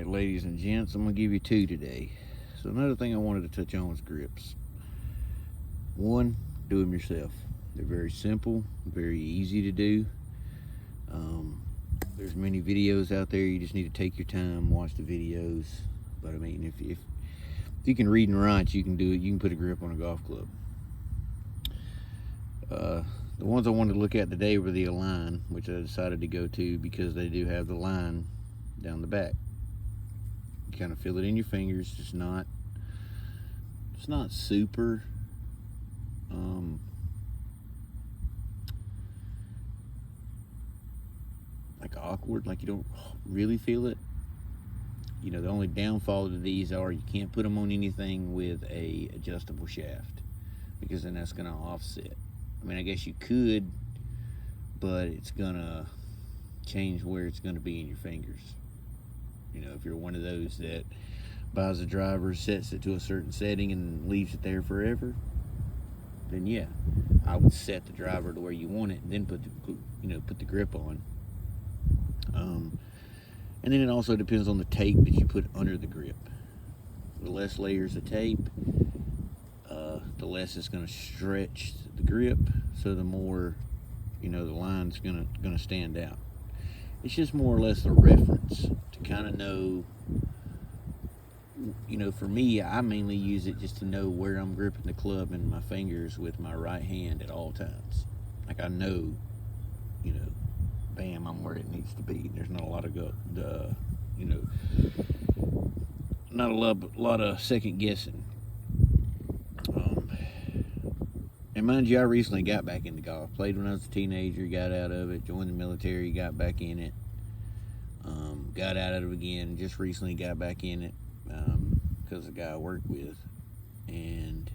ladies and gents, I'm going to give you two today. So another thing I wanted to touch on was grips. One, do them yourself. They're very simple, very easy to do. Um, there's many videos out there. You just need to take your time, watch the videos. But I mean, if you can read and write, you can do it. You can put a grip on a golf club. The ones I wanted to look at today were the Align, which I decided to go to because they do have the line down the back. You kind of feel it in your fingers. It's not super like awkward, like you don't really feel it. You know, the only downfall to these are you can't put them on anything with a adjustable shaft because then that's going to offset. I mean, I guess you could, but it's going to change where it's going to be in your fingers. You know, if you're one of those that buys a driver, sets it to a certain setting and leaves it there forever, then yeah, I would set the driver to where you want it and then put the grip on. And then it also depends on the tape that you put under the grip. The less layers of tape, the less it's going to stretch the grip, so the more, the line's going to stand out. It's just more or less a reference to kind of know. For me, I mainly use it just to know where I'm gripping the club in my fingers with my right hand at all times. Like I know, bam, I'm where it needs to be. There's not a lot of not a lot of second guessing. And mind you, I recently got back into golf. Played when I was a teenager, got out of it, joined the military, got back in it. Got out of it again, just recently got back in it because the guy I work with. And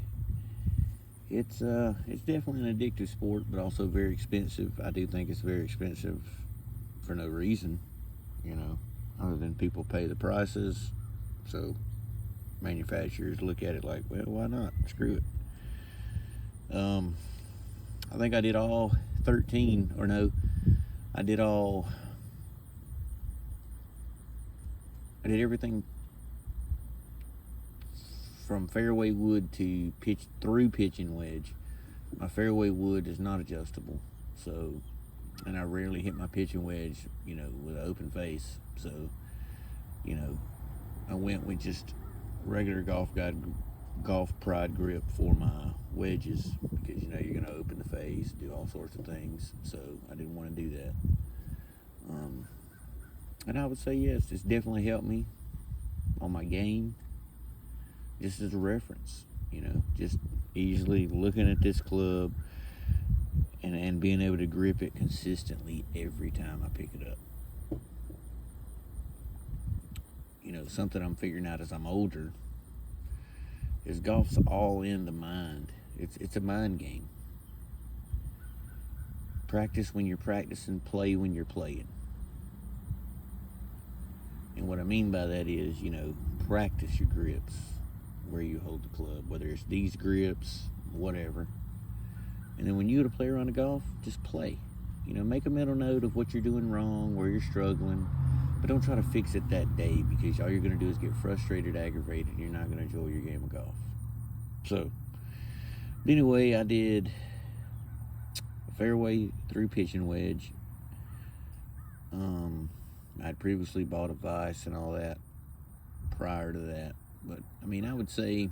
it's definitely an addictive sport, but also very expensive. I do think it's very expensive for no reason, other than people pay the prices. So manufacturers look at it like, well, why not? Screw it. I think I did all 13, or no, I did everything from fairway wood to pitching wedge. My fairway wood is not adjustable, so, and I rarely hit my pitching wedge, with an open face. So, I went with just regular golf pride grip for my wedges because you're going to open the face, do all sorts of things. So I didn't want to do that. And I would say yes, it's definitely helped me on my game. Just as a reference, just easily looking at this club and being able to grip it consistently every time I pick it up. Something I'm figuring out as I'm older is golf's all in the mind. It's a mind game. Practice when you're practicing, play when you're playing. And what I mean by that is, practice your grips, where you hold the club, whether it's these grips, whatever. And then when you go to play around the golf, just play. Make a mental note of what you're doing wrong, where you're struggling, but don't try to fix it that day because all you're going to do is get frustrated, aggravated, and you're not going to enjoy your game of golf. So, anyway, I did a fairway through pitching wedge. I'd previously bought a vise and all that prior to that. But, I would say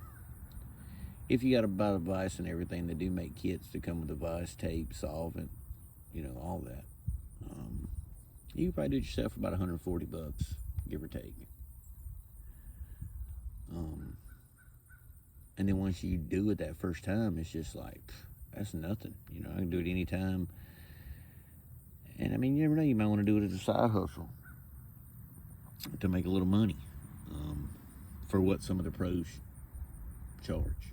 if you got to buy the vise and everything, they do make kits that come with the vise, tape, solvent, all that. You can probably do it yourself for about $140, give or take. And then once you do it that first time, it's just like, that's nothing. I can do it anytime. And you never know, you might want to do it as a side hustle to make a little money for what some of the pros charge.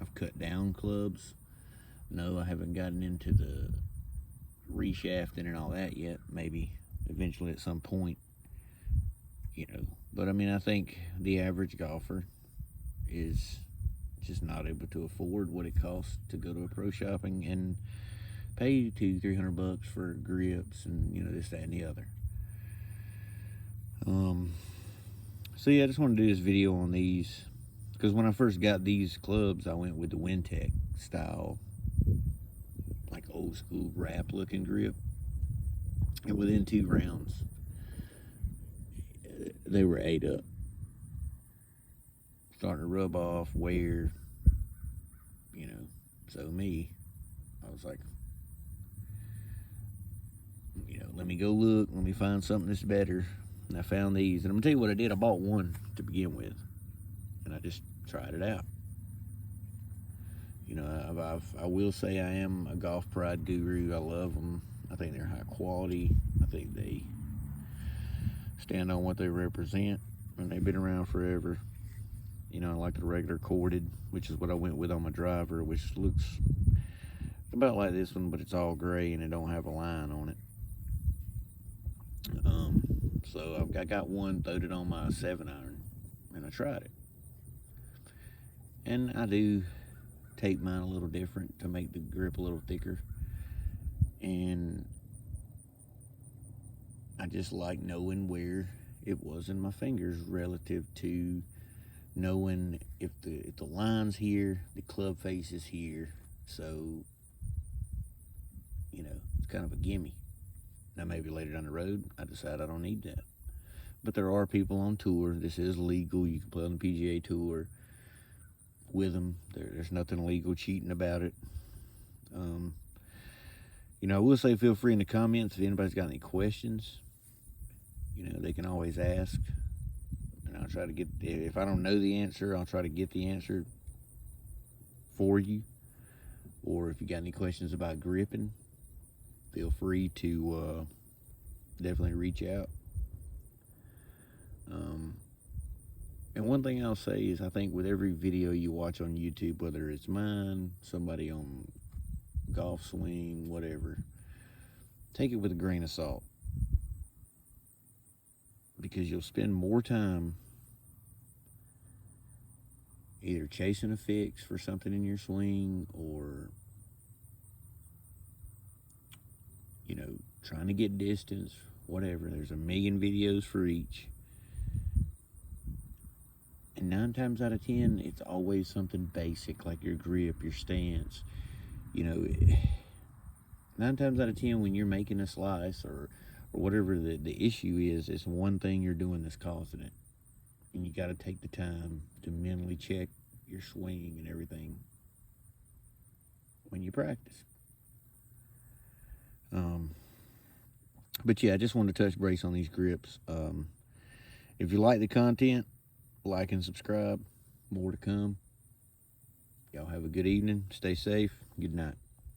I've cut down clubs. No, I haven't gotten into the reshafting and all that yet. Maybe eventually at some point, But I think the average golfer is just not able to afford what it costs to go to a pro shopping and pay $200-300 for grips and this, that, and the other. So yeah, I just wanted to do this video on these because when I first got these clubs, I went with the Wintec style, like old school wrap looking grip, and within 2 rounds, they were ate up, starting to rub off, wear, you know. So me, I was like, you know, let me go look, let me find something that's better. And I found these, and I'm gonna tell you what I did. I bought one to begin with, and I just tried it out. You know, I will say I am a Golf Pride guru. I love them. I think they're high quality. I think they stand on what they represent, and they've been around forever. You know, I like the regular corded, which is what I went with on my driver, which looks about like this one, but it's all gray and it don't have a line on it. So I got one, throwed it on my 7-iron, and I tried it. And I do tape mine a little different to make the grip a little thicker. And I just like knowing where it was in my fingers relative to knowing if the line's here, the club face is here. So, you know, it's kind of a gimme. Now maybe later down the road, I decide I don't need that. But there are people on tour. This is legal. You can play on the PGA Tour with them. There's nothing illegal, cheating about it. You know, I will say feel free in the comments if anybody's got any questions. You know, they can always ask. And I'll try to get, if I don't know the answer, I'll try to get the answer for you. Or if you got any questions about gripping, feel free to definitely reach out. And one thing I'll say is I think with every video you watch on YouTube, whether it's mine, somebody on Golf Swing, whatever, take it with a grain of salt. Because you'll spend more time either chasing a fix for something in your swing or, you know, trying to get distance, whatever. There's a million videos for each. And 9 times out of 10, it's always something basic like your grip, your stance. You know, 9 times out of 10 when you're making a slice or whatever the issue is, it's one thing you're doing that's causing it. And you got to take the time to mentally check your swing and everything when you practice. But yeah, I just wanted to touch base on these grips. If you like the content, like and subscribe. More to come. Y'all have a good evening. Stay safe. Good night.